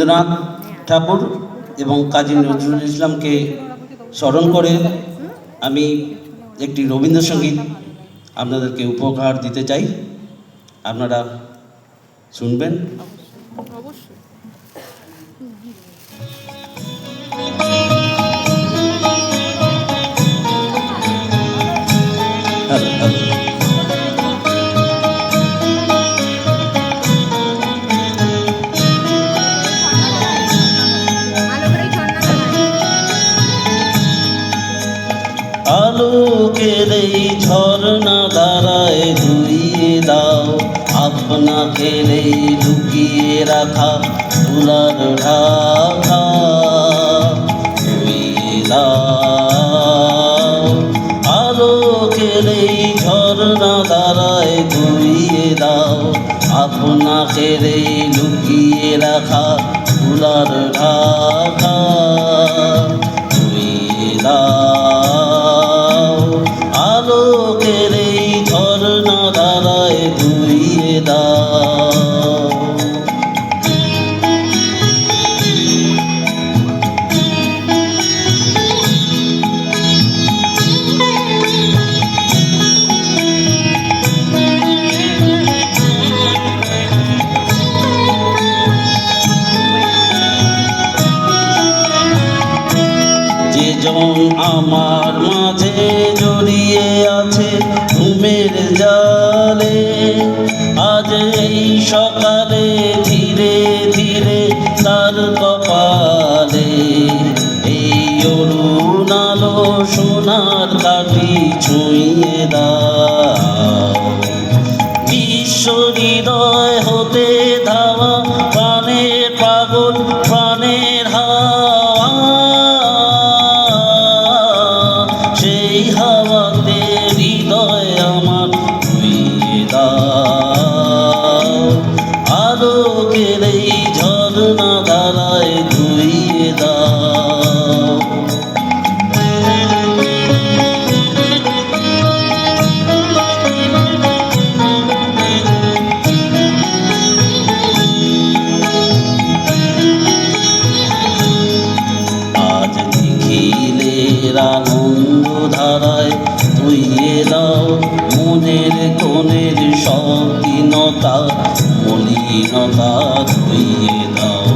রবীন্দ্রনাথ ঠাকুর এবং কাজী নজরুল ইসলামকে স্মরণ করে আমি একটি রবীন্দ্রসঙ্গীত আপনাদেরকে উপহার দিতে চাই। আপনারা শুনবেন। আলোকের এই ঝর্ণা ধারায় ধুইয়ে দাও আপনাকে এই লুকিয়ে রাখা তুলার ঢাকা, ধুইয়ে দাও আলোকের এই ঝর্ণা ধারায় ধুইয়ে দাও আপনাকে এই লুকিয়ে রাখা তুলার ঢাকা, ধুইয়ে দাও আলোকের এই ঝর্ণা ধারায় ধুইয়ে দাও। যেজন আমার মাঝে জড়িয়ে আছে ঘুমের জালে, আজ এই সকালে ধীরে ধীরে তার কপালে এই অরুণ আলো সোনার কাঠি ছুঁয়ে দাও। বিশ্ব হৃদয় হতে ধাওয়া প্রাণের পাগল প্রাণের হাওয়া, সেই হাওয়াতে হৃদয় আমার ধুইয়ে দাও আলোকের এই ঝর্ণা ধারায় ধুইয়ে দাও। আজ নিখিলের আনন্দ ধারায় ধুইয়ে দাও মনের কোণের শৌখিনতা মলিনতা, ধুইয়ে দাও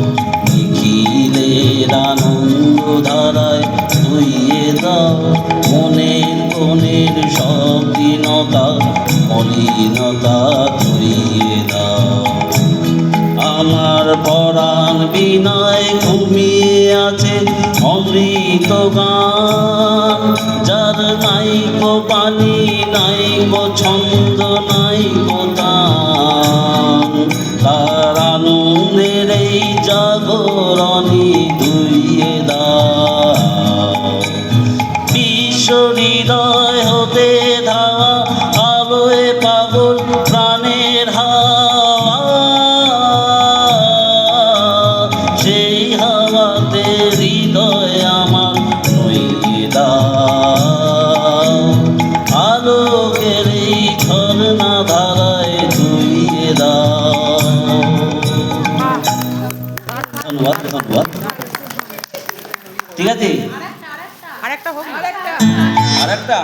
নিখিলের আনন্দ ধারায় ধুইয়ে দাও মনের কোণের শৌখিনতা মলিনতা, ধুইয়ে দাও। আমার পরাণ বিনয় ঘুমিয়ে আছে অমৃত গান, যার নাইকো পানি নাইকো ছন্দ নাইকো তান, তার আনন্দের এই জাগরণী ধুইয়ে দাও। বিশ্ব হৃদয় হতে ধাওয়া আলোয় পাগল প্রাণের হাওয়া, সেই হাওয়াতে হৃদয় আমার ধুইয়ে দাও আলোকের এই ঝর্ণা ধারায় ধুইয়ে দাও। ধন্যবাদ ধন্যবাদ। ঠিক আছে, আরেকটা হোক, আরেকটা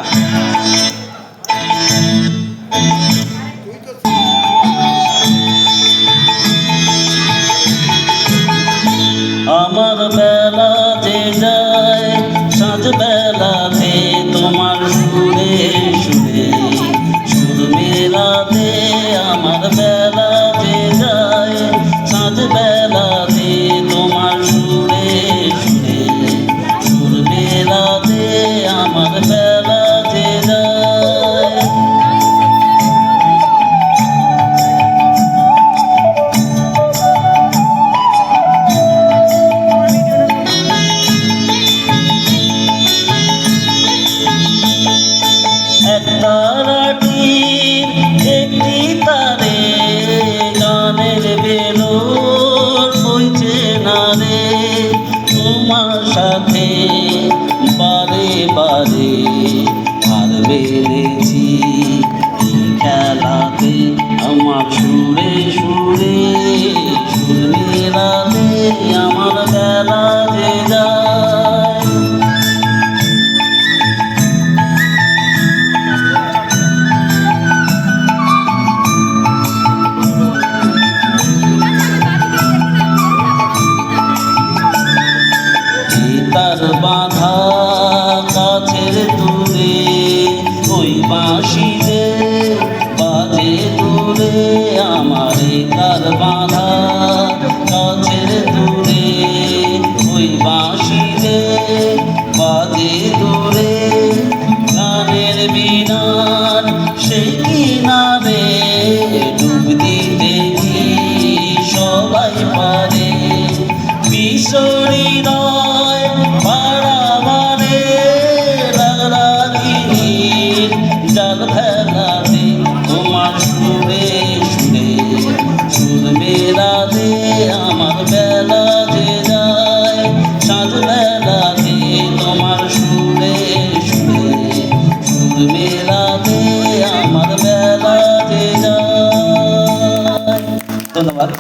আমার বেলা যে যায় সাঁঝ বেলাতে তোমার সুরে সুরে সুর মেলাতে, আমার বেলা যে যায় সাঁঝ বেলাতে তোমার সুরে সুরে সুর মেলাতে, আমার বেলা যে যায়। আমার বেলা যে যায়। তার বাঁধা কাছের দূরে ওই বাঁশি যে বাজে দূরে আমার তার বাঁধা কাছের দূরে ওই বাঁশি যে বাজে দূরে গানের বিনার সেই কিনারে ডুব দিতে কি সবাই পারে বিশ্বহৃদয় পাড়াবারে রাগিনীর জাল ভেলাতে তোমার সুরে সুরে সুর মেলাতে আমার বেলা যে যায় সাঁঝ বেলাতে তোমার সুরে সুরে সুর মেলাতে আমার বেলা যে যায়। ধন্যবাদ।